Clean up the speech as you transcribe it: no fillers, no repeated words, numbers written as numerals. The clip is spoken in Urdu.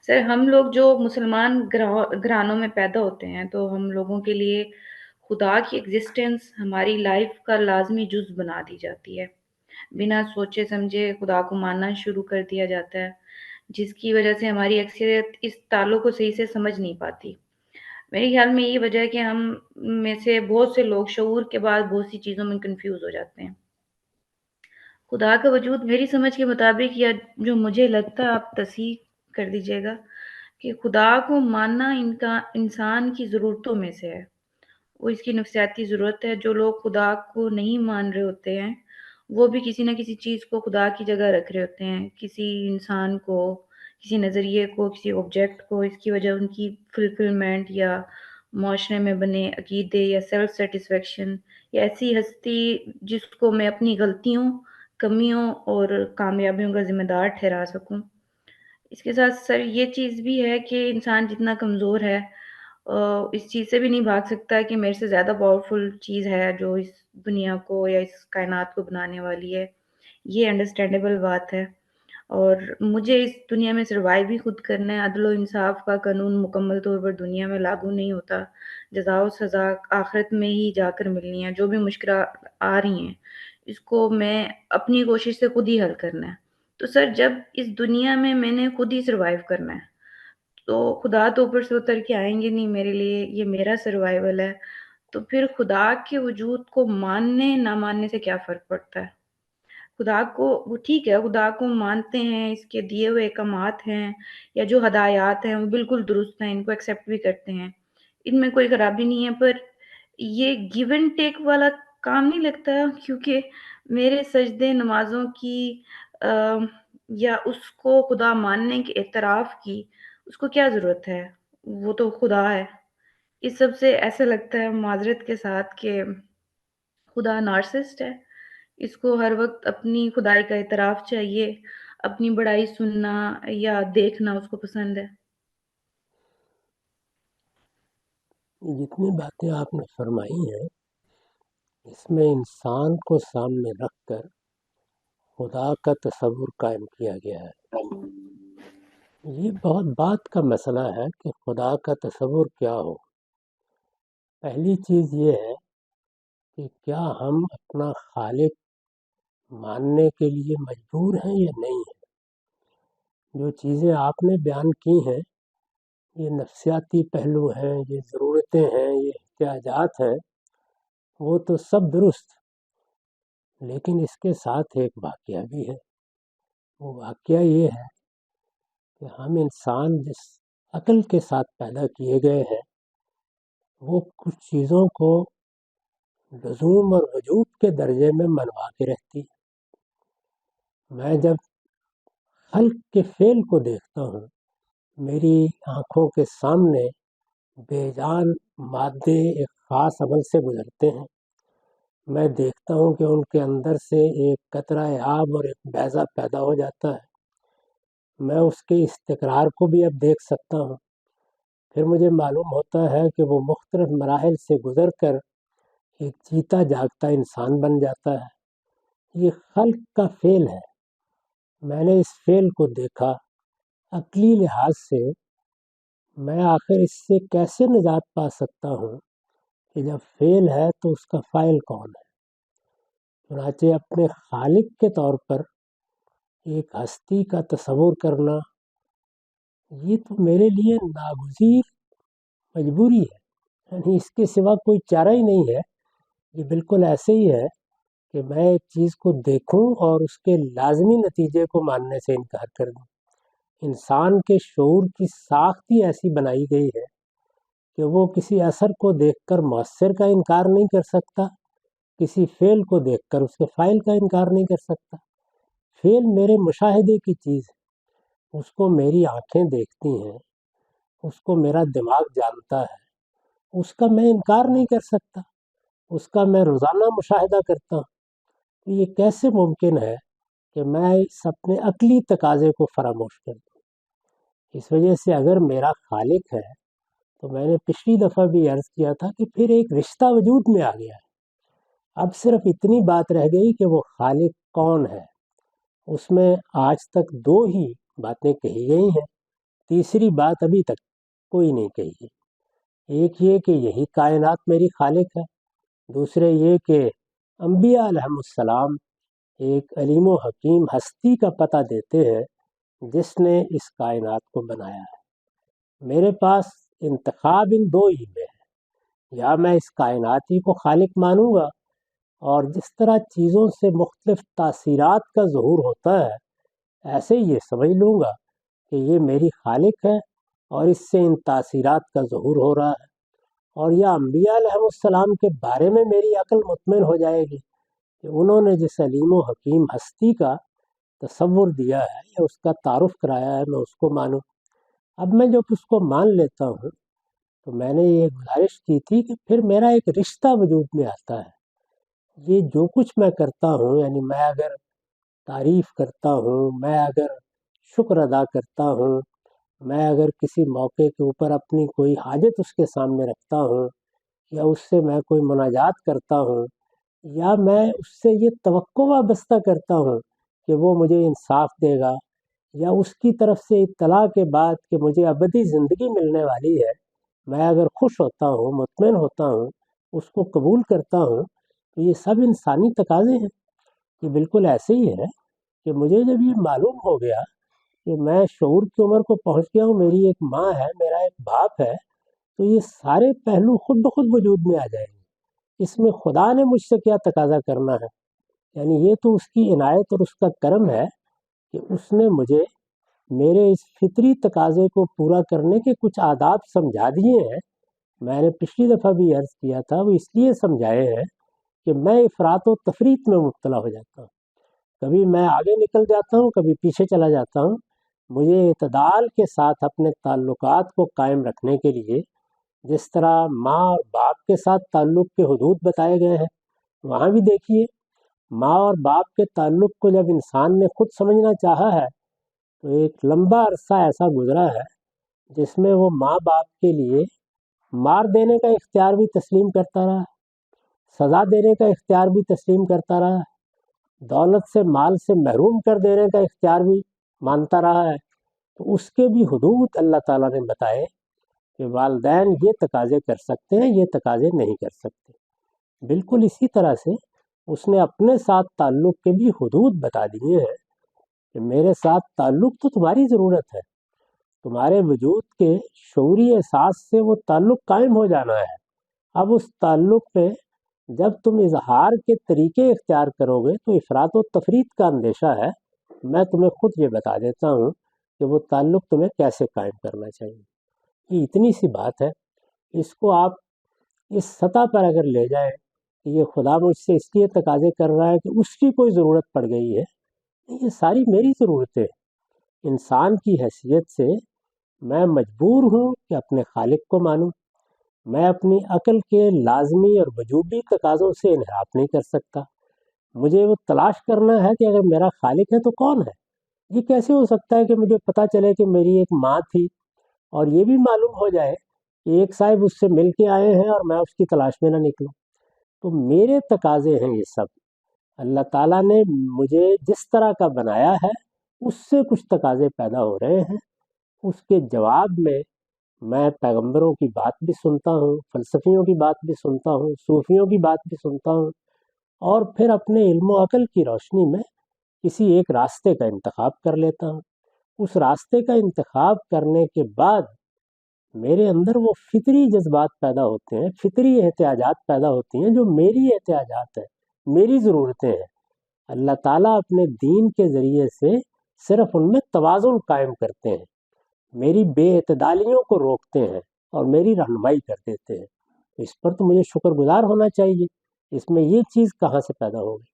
سر ہم لوگ جو مسلمان گھرانوں میں پیدا ہوتے ہیں تو ہم لوگوں کے لیے خدا کی ایگزسٹنس ہماری لائف کا لازمی جز بنا دی جاتی ہے۔ بنا سوچے سمجھے خدا کو ماننا شروع کر دیا جاتا ہے، جس کی وجہ سے ہماری اکثریت اس تعلق کو صحیح سے سمجھ نہیں پاتی۔ میرے خیال میں یہ وجہ ہے کہ ہم میں سے بہت سے لوگ شعور کے بعد بہت سی چیزوں میں کنفیوز ہو جاتے ہیں۔ خدا کا وجود میری سمجھ کے مطابق، یا جو مجھے لگتا ہے آپ تصحیح کر دیجیے گا، کہ خدا کو ماننا انسان کی ضرورتوں میں سے ہے۔ وہ اس کی نفسیاتی ضرورت ہے۔ جو لوگ خدا کو نہیں مان رہے ہوتے ہیں وہ بھی کسی نہ کسی چیز کو خدا کی جگہ رکھ رہے ہوتے ہیں، کسی انسان کو، کسی نظریے کو، کسی آبجیکٹ کو۔ اس کی وجہ ان کی فلفلمنٹ یا معاشرے میں بنے عقیدے یا سیلف سیٹسفیکشن یا ایسی ہستی جس کو میں اپنی غلطیوں، کمیوں اور کامیابیوں کا ذمہ دار ٹھہرا سکوں۔ اس کے ساتھ سر یہ چیز بھی ہے کہ انسان جتنا کمزور ہے اس چیز سے بھی نہیں بھاگ سکتا کہ میرے سے زیادہ پاورفل چیز ہے جو اس دنیا کو یا اس کائنات کو بنانے والی ہے۔ یہ انڈرسٹینڈیبل بات ہے، اور مجھے اس دنیا میں سروائیو بھی خود کرنا ہے۔ عدل و انصاف کا قانون مکمل طور پر دنیا میں لاگو نہیں ہوتا۔ جزا و سزا آخرت میں ہی جا کر ملنی ہے۔ جو بھی مشکلات آ رہی ہیں اس کو میں اپنی کوشش سے خود ہی حل کرنا ہے۔ تو سر جب اس دنیا میں نے خود ہی سروائیو کرنا ہے تو خدا تو اوپر سے اتر کے آئیں گے نہیں میرے لیے، یہ میرا سروائیول ہے۔ تو پھر خدا کے وجود کو ماننے نہ ماننے سے کیا فرق پڑتا ہے؟ خدا کو، وہ ٹھیک ہے خدا کو مانتے ہیں، اس کے دیے ہوئے احکامات ہیں یا جو ہدایات ہیں وہ بالکل درست ہیں، ان کو ایکسیپٹ بھی کرتے ہیں، ان میں کوئی خرابی نہیں ہے۔ پر یہ گیو اینڈ ٹیک والا کام نہیں لگتا، کیونکہ میرے سجدے نمازوں کی یا اس کو خدا ماننے کے اعتراف کی اس کو کیا ضرورت ہے؟ وہ تو خدا ہے۔ اس سب سے ایسا لگتا ہے معذرت کے ساتھ کہ خدا نارسسٹ ہے۔ اس کو ہر وقت اپنی خدائی کا اعتراف چاہیے، اپنی بڑائی سننا یا دیکھنا اس کو پسند ہے۔ جتنی باتیں آپ نے فرمائی ہیں اس میں انسان کو سامنے رکھ کر خدا کا تصور قائم کیا گیا ہے۔ یہ بہت بات کا مسئلہ ہے کہ خدا کا تصور کیا ہو۔ پہلی چیز یہ ہے کہ کیا ہم اپنا خالق ماننے کے لیے مجبور ہیں یا نہیں ہیں۔ جو چیزیں آپ نے بیان کی ہیں یہ نفسیاتی پہلو ہیں، یہ ضرورتیں ہیں، یہ احتیاجات ہیں، وہ تو سب درست، لیکن اس کے ساتھ ایک واقعہ بھی ہے۔ وہ واقعہ یہ ہے کہ ہم انسان جس عقل کے ساتھ پیدا کیے گئے ہیں وہ کچھ چیزوں کو لزوم اور وجوب کے درجے میں منوا کے رہتی ہے۔ میں جب خلق کے فعل کو دیکھتا ہوں، میری آنکھوں کے سامنے بے جان مادے ایک خاص عمل سے گزرتے ہیں۔ میں دیکھتا ہوں کہ ان کے اندر سے ایک قطرہ آب اور ایک بیضہ پیدا ہو جاتا ہے۔ میں اس کے استقرار کو بھی اب دیکھ سکتا ہوں۔ پھر مجھے معلوم ہوتا ہے کہ وہ مختلف مراحل سے گزر کر ایک جیتا جاگتا انسان بن جاتا ہے۔ یہ خلق کا فعل ہے۔ میں نے اس فعل کو دیکھا عقلی لحاظ سے۔ میں آخر اس سے کیسے نجات پا سکتا ہوں کہ جب فعل ہے تو اس کا فاعل کون ہے؟ چنانچہ اپنے خالق کے طور پر ایک ہستی کا تصور کرنا، یہ تو میرے لیے ناگزیر مجبوری ہے، یعنی اس کے سوا کوئی چارہ ہی نہیں ہے۔ یہ بالکل ایسے ہی ہے کہ میں ایک چیز کو دیکھوں اور اس کے لازمی نتیجے کو ماننے سے انکار کر دوں۔ انسان کے شعور کی ساخت ہی ایسی بنائی گئی ہے کہ وہ کسی اثر کو دیکھ کر مؤثر کا انکار نہیں کر سکتا، کسی فعل کو دیکھ کر اس کے فاعل کا انکار نہیں کر سکتا۔ فعل میرے مشاہدے کی چیز ہے، اس کو میری آنکھیں دیکھتی ہیں، اس کو میرا دماغ جانتا ہے، اس کا میں انکار نہیں کر سکتا، اس کا میں روزانہ مشاہدہ کرتا ہوں۔ تو یہ کیسے ممکن ہے کہ میں اس اپنے عقلی تقاضے کو فراموش کر دوں؟ اس وجہ سے اگر میرا خالق ہے تو میں نے پچھلی دفعہ بھی عرض کیا تھا کہ پھر ایک رشتہ وجود میں آ گیا ہے۔ اب صرف اتنی بات رہ گئی کہ وہ خالق کون ہے۔ اس میں آج تک دو ہی باتیں کہی گئی ہیں، تیسری بات ابھی تک کوئی نہیں کہی ہے۔ ایک یہ کہ یہی کائنات میری خالق ہے، دوسرے یہ کہ انبیاء علیہم السلام ایک علیم و حکیم ہستی کا پتہ دیتے ہیں جس نے اس کائنات کو بنایا ہے۔ میرے پاس انتخاب ان دو ہی میں ہے، یا میں اس کائناتی کو خالق مانوں گا اور جس طرح چیزوں سے مختلف تاثیرات کا ظہور ہوتا ہے ایسے یہ سمجھ لوں گا کہ یہ میری خالق ہے اور اس سے ان تاثیرات کا ظہور ہو رہا ہے، اور یا انبیاء علیہ السلام کے بارے میں میری عقل مطمئن ہو جائے گی کہ انہوں نے جس علیم و حکیم ہستی کا تصور دیا ہے یا اس کا تعارف کرایا ہے میں اس کو مانوں۔ اب میں جب اس کو مان لیتا ہوں تو میں نے یہ گزارش کی تھی کہ پھر میرا ایک رشتہ وجود میں آتا ہے۔ یہ جو کچھ میں کرتا ہوں، یعنی میں اگر تعریف کرتا ہوں، میں اگر شکر ادا کرتا ہوں، میں اگر کسی موقع کے اوپر اپنی کوئی حاجت اس کے سامنے رکھتا ہوں، یا اس سے میں کوئی مناجات کرتا ہوں، یا میں اس سے یہ توقع وابستہ کرتا ہوں کہ وہ مجھے انصاف دے گا، یا اس کی طرف سے اطلاع کے بعد کہ مجھے ابدی زندگی ملنے والی ہے، میں اگر خوش ہوتا ہوں، مطمئن ہوتا ہوں، اس کو قبول کرتا ہوں، تو یہ سب انسانی تقاضے ہیں۔ یہ بالکل ایسے ہی ہے کہ مجھے جب یہ معلوم ہو گیا کہ میں شعور کی عمر کو پہنچ گیا ہوں، میری ایک ماں ہے، میرا ایک باپ ہے، تو یہ سارے پہلو خود بخود وجود میں آ جائیں گے۔ اس میں خدا نے مجھ سے کیا تقاضا کرنا ہے، یعنی یہ تو اس کی عنایت اور اس کا کرم ہے کہ اس نے مجھے میرے اس فطری تقاضے کو پورا کرنے کے کچھ آداب سمجھا دیے ہیں۔ میں نے پچھلی دفعہ بھی عرض کیا تھا، وہ اس لیے سمجھائے ہیں کہ میں افراط و تفریط میں مبتلا ہو جاتا ہوں، کبھی میں آگے نکل جاتا ہوں، کبھی پیچھے چلا جاتا ہوں۔ مجھے اعتدال کے ساتھ اپنے تعلقات کو قائم رکھنے کے لیے جس طرح ماں اور باپ کے ساتھ تعلق کے حدود بتائے گئے ہیں، وہاں بھی دیکھیے ماں اور باپ کے تعلق کو جب انسان نے خود سمجھنا چاہا ہے تو ایک لمبا عرصہ ایسا گزرا ہے جس میں وہ ماں باپ کے لیے مار دینے کا اختیار بھی تسلیم کرتا رہا، سزا دینے کا اختیار بھی تسلیم کرتا رہا، دولت سے مال سے محروم کر دینے کا اختیار بھی مانتا رہا ہے۔ تو اس کے بھی حدود اللہ تعالیٰ نے بتائے کہ والدین یہ تقاضے کر سکتے ہیں، یہ تقاضے نہیں کر سکتے۔ بالکل اسی طرح سے اس نے اپنے ساتھ تعلق کے بھی حدود بتا دیے ہیں کہ میرے ساتھ تعلق تو تمہاری ضرورت ہے، تمہارے وجود کے شعوری احساس سے وہ تعلق قائم ہو جانا ہے۔ اب اس تعلق پہ جب تم اظہار کے طریقے اختیار کرو گے تو افراط و تفریط کا اندیشہ ہے۔ میں تمہیں خود یہ بتا دیتا ہوں کہ وہ تعلق تمہیں کیسے قائم کرنا چاہیے۔ یہ اتنی سی بات ہے، اس کو آپ اس سطح پر اگر لے جائیں کہ یہ خدا مجھ سے اس لیے تقاضے کر رہا ہے کہ اس کی کوئی ضرورت پڑ گئی ہے، یہ ساری میری ضرورتیں انسان کی حیثیت سے میں مجبور ہوں کہ اپنے خالق کو مانوں۔ میں اپنی عقل کے لازمی اور وجوبی تقاضوں سے انحراف نہیں کر سکتا۔ مجھے وہ تلاش کرنا ہے کہ اگر میرا خالق ہے تو کون ہے۔ یہ کیسے ہو سکتا ہے کہ مجھے پتہ چلے کہ میری ایک ماں تھی اور یہ بھی معلوم ہو جائے کہ ایک صاحب اس سے مل کے آئے ہیں اور میں اس کی تلاش میں نہ نکلوں؟ تو میرے تقاضے ہیں یہ سب۔ اللہ تعالیٰ نے مجھے جس طرح کا بنایا ہے اس سے کچھ تقاضے پیدا ہو رہے ہیں، اس کے جواب میں پیغمبروں کی بات بھی سنتا ہوں، فلسفیوں کی بات بھی سنتا ہوں، صوفیوں کی بات بھی سنتا ہوں، اور پھر اپنے علم و عقل کی روشنی میں کسی ایک راستے کا انتخاب کر لیتا ہوں۔ اس راستے کا انتخاب کرنے کے بعد میرے اندر وہ فطری جذبات پیدا ہوتے ہیں، فطری احتیاجات پیدا ہوتی ہیں جو میری احتیاجات ہیں، میری ضرورتیں ہیں۔ اللہ تعالیٰ اپنے دین کے ذریعے سے صرف ان میں توازن قائم کرتے ہیں، میری بے اعتدالیوں کو روکتے ہیں اور میری رہنمائی کر دیتے ہیں۔ اس پر تو مجھے شکر گزار ہونا چاہیے۔ اس میں یہ چیز کہاں سے پیدا ہوگی؟